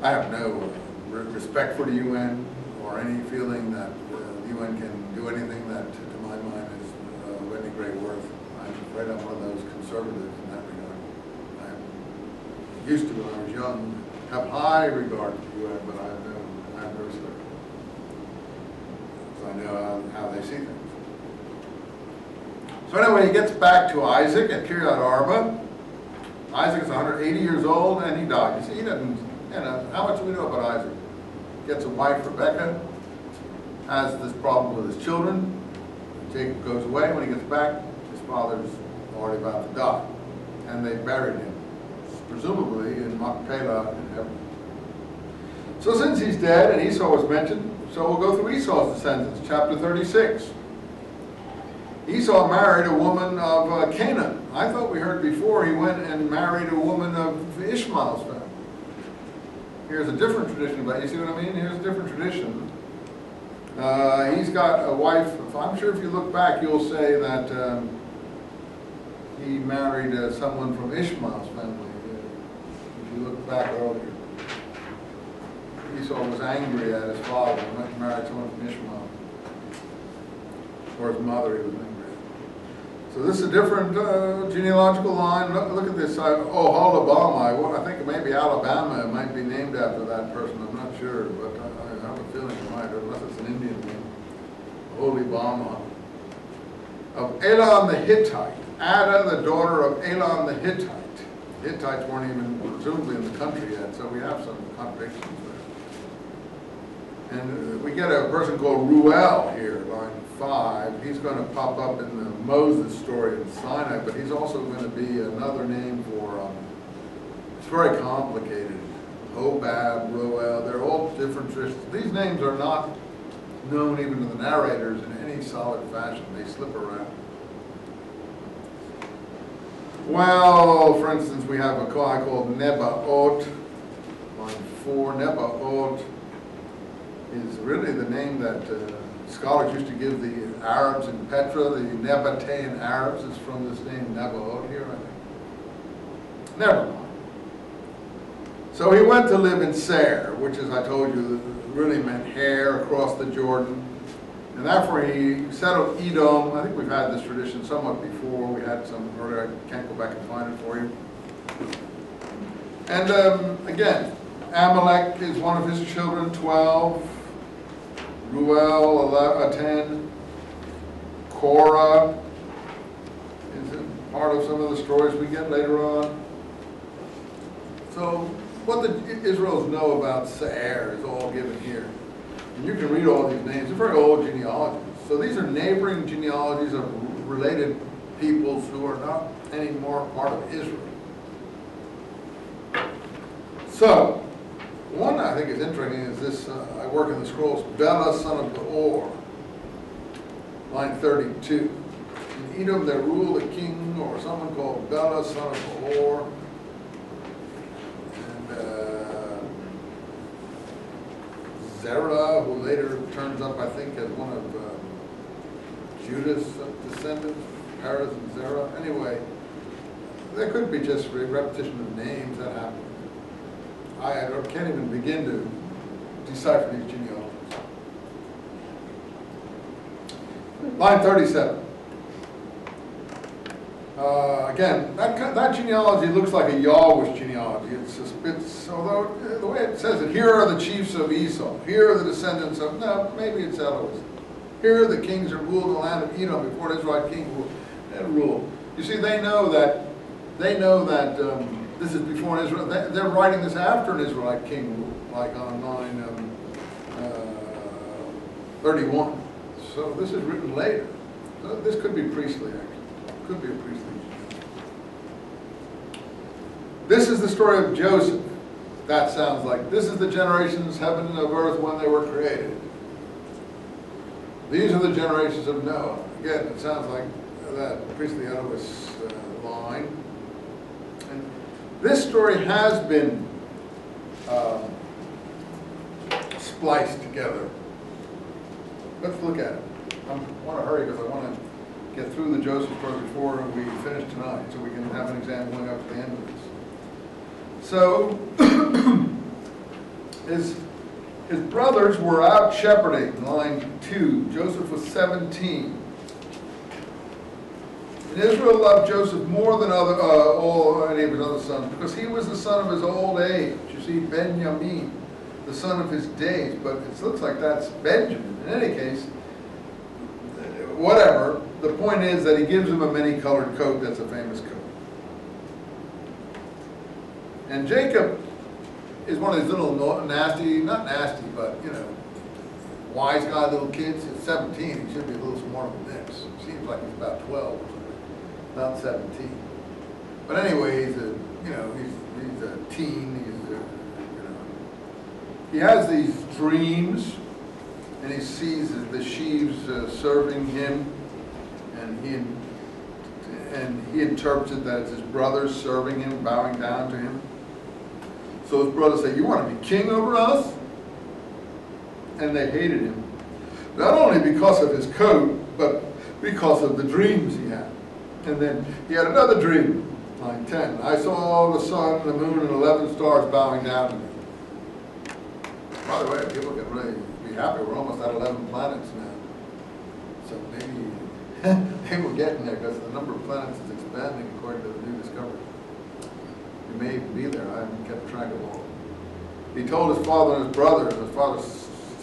I have no respect for the UN or any feeling that the UN can do anything that, to my mind, is of any great worth. I'm afraid I'm one of those conservatives in that regard. I used to, when I was young, have high regard for the UN, but I have no respect for it. Because I know how they see things. So anyway, he gets back to Isaac at Kiryat Arba. Isaac is 180 years old, and he died. You see, he doesn't, how much do we know about Isaac? Gets a wife, Rebecca, has this problem with his children. Jacob goes away. When he gets back, his father's already about to die. And they buried him, presumably in Machpelah in Hebron. So since he's dead, and Esau was mentioned, so we'll go through Esau's descendants, chapter 36. Esau married a woman of Canaan. I thought we heard before he went and married a woman of Ishmael's family. Here's a different tradition, but you see what I mean? Here's a different tradition. He's got a wife. I'm sure if you look back, you'll say that he married someone from Ishmael's family. If you look back earlier. Esau was angry at his father and went and married someone from Ishmael. Or his mother, he was angry. So this is a different genealogical line. Look at this. Oholibamah. I think maybe Alabama might be named after that person. I'm not sure, but I have a feeling it might, unless it's an Indian name. Oholibamah. Of Elon the Hittite. Ada, the daughter of Elon the Hittite. The Hittites weren't even presumably in the country yet, so we have some contradictions there. And we get a person called Ruel here, line 5. He's going to pop up in the Moses story in Sinai, but he's also going to be another name for, it's very complicated. Hobab, Ruel, they're all different traditions. These names are not known even to the narrators in any solid fashion. They slip around. Well, for instance, we have a guy called Nebaot, line 4. Nebaot is really the name that scholars used to give the Arabs in Petra, the Nabatean Arabs. It's from this name Nebaot here, I think. Never mind. So he went to live in Seir, which, as I told you, really meant hair across the Jordan. And therefore he settled Edom. I think we've had this tradition somewhat before. We had some earlier. I can't go back and find it for you. And again, Amalek is one of his children, 12. Ruel, 10. Korah is part of some of the stories we get later on. So what the Israels know about Seir is all given here. And you can read all these names. They're very old genealogies. So these are neighboring genealogies of related peoples who are not anymore part of Israel. So, one I think is interesting is this, I work in the scrolls, Bela, son of Beor, line 32. In Edom there ruled a king or someone called Bela, son of Beor. Zerah, who later turns up, I think, as one of Judah's descendants, Perez and Zerah. Anyway, there could be just repetition of names that happen. I can't even begin to decipher these genealogies. Line 37. Again, that genealogy looks like a Yahweh genealogy. Although the way it says it, here are the chiefs of Esau. Here are the descendants of, no, maybe it's Elohim. Here are the kings who ruled the land of Edom before an Israelite king ruled. You see, they know that this is before an Israel. They're writing this after an Israelite king ruled, like on line 31. So this is written later. So this could be priestly, actually. Could be a priestly. This is the story of Joseph. That sounds like this is the generations, heaven and of earth, when they were created. These are the generations of Noah. Again, it sounds like that priestly Elohist line. And this story has been spliced together. Let's look at it. I want to hurry because I want to get through the Joseph story before we finish tonight, so we can have an exam going up to the end of this. So, His brothers were out shepherding, line 2. Joseph was 17. And Israel loved Joseph more than any of his other sons, because he was the son of his old age. You see, Benjamin, the son of his days, but it looks like that's Benjamin. In any case, whatever. The point is that he gives him a many-colored coat. That's a famous coat. And Jacob is one of these little nasty, not nasty, but, you know, wise guy little kids. At 17, he should be a little smarter than this. Seems like he's about 12, not 17. But anyway, he's a, you know, he's a teen. He's a, you know, he has these dreams, and he sees the sheaves serving him, and he interprets it that it's his brothers serving him, bowing down to him. So his brothers say, "You want to be king over us?" And they hated him, not only because of his coat, but because of the dreams he had. And then he had another dream, line 10. "I saw the sun, the moon, and 11 stars bowing down to me." By the way, people can really be happy. We're almost at 11 planets now. So maybe we're getting there, because the number of planets is expanding according to the new discovery. We may even be there. I haven't kept track of all. He told his father and his brother, and his father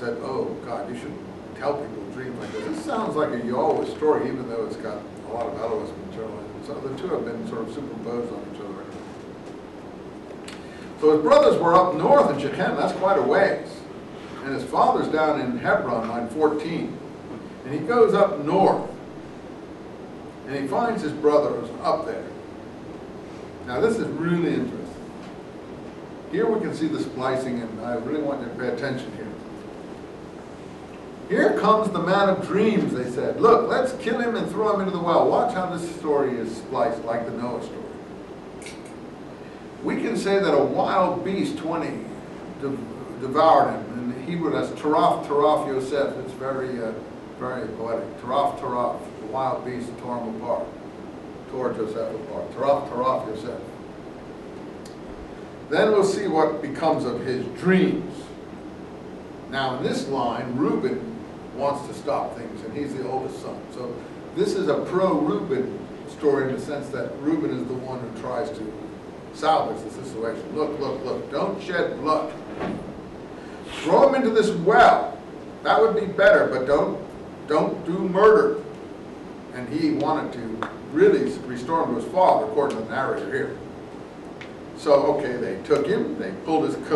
said, "Oh, God, you shouldn't tell people dreams like this. This sounds like a Yahweh story, even though it's got a lot of Elohist material in it." So the two have been sort of superimposed on each other. So his brothers were up north in Shechem. That's quite a ways. And his father's down in Hebron, line 14. And he goes up north, and he finds his brothers up there. Now this is really interesting. Here we can see the splicing, and I really want you to pay attention here. "Here comes the man of dreams," they said. "Look, let's kill him and throw him into the well." Watch how this story is spliced, like the Noah story. We can say that a wild beast, 20, devoured him. In Hebrew, that's Taraf Yosef. It's very poetic. Taraf, the wild beast tore him apart. Tore Joseph apart. Taraf Yosef. Then we'll see what becomes of his dreams. Now in this line, Reuben wants to stop things, and he's the oldest son. So this is a pro-Reuben story in the sense that Reuben is the one who tries to salvage the situation. Look, don't shed blood. Throw him into this well. That would be better, but don't do murder. And he wanted to really restore him to his father, according to the narrator here. So, okay, they took him, they pulled his coat.